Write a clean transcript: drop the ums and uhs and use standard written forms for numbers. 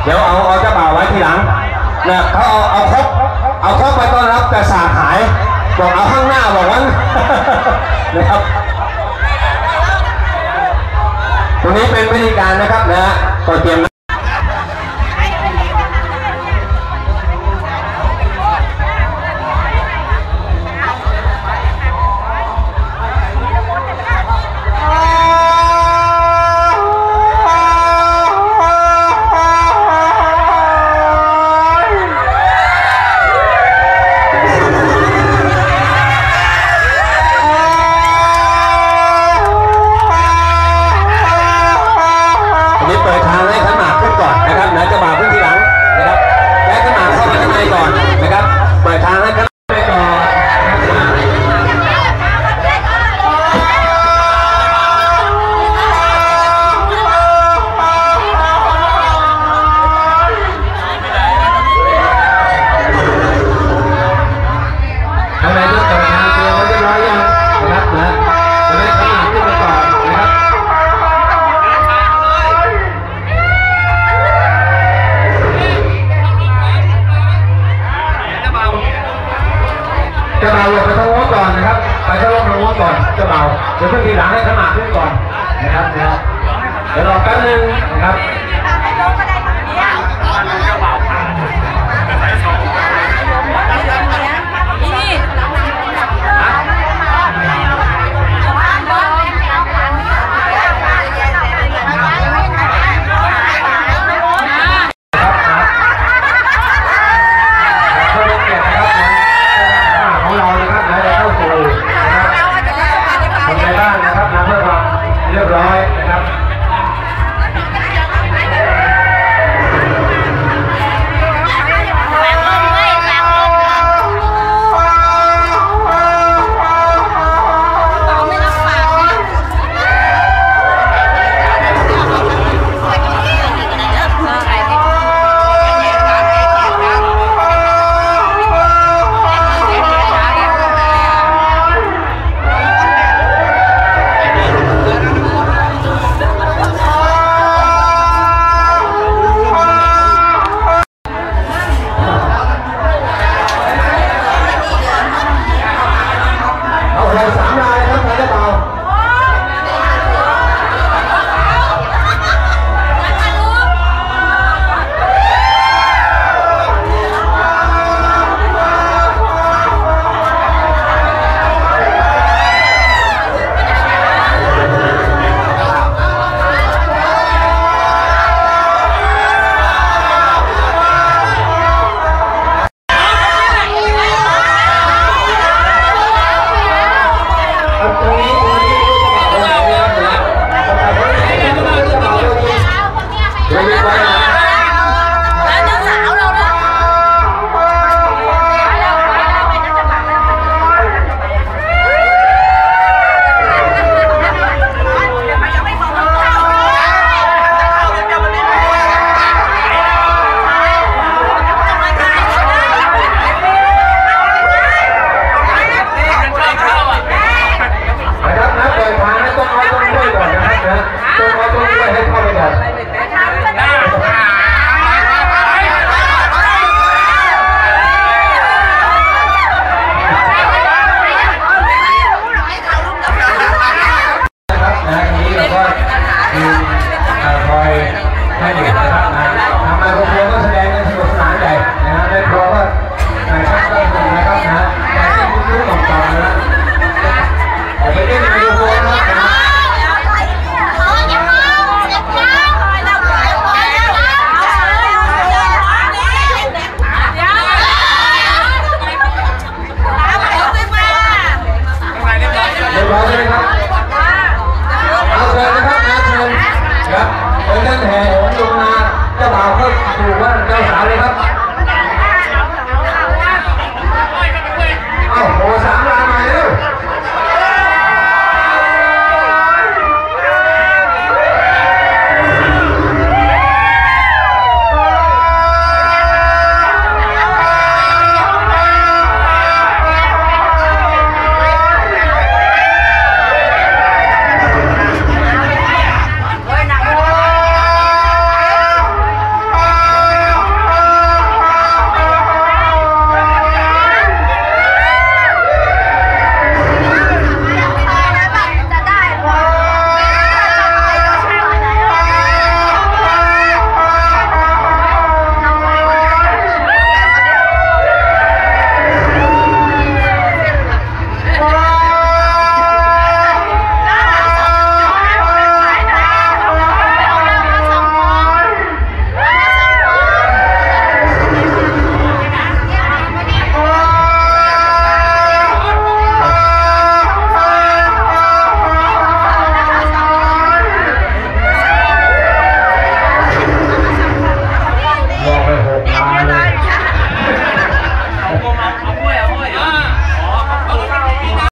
เดี๋ยวเอาเจ้าบ่าวไว้ทีหลังนะเขาเอาครบไปต้อนรับแต่สาหายบอกเอาข้างหน้าบอกว่านะครับตรงนี้เป็นวิธีการนะครับนะก็เตรียมเจ้าบ่าวลงไปทางโน้นก่อนนะครับไปทางโน้นก่อนเจ้าบ่าวเดี๋ยวเพื่อนทีหลังให้ขนาดขึ้นก่อนนะครับเดี๋ยวรอแป๊บนึงนะครับเรียบร้อยนะครับ ท่านแห่โหนลงมาเจ้าบ่าวก็ถูกว่าเจ้าสาวเลยครับ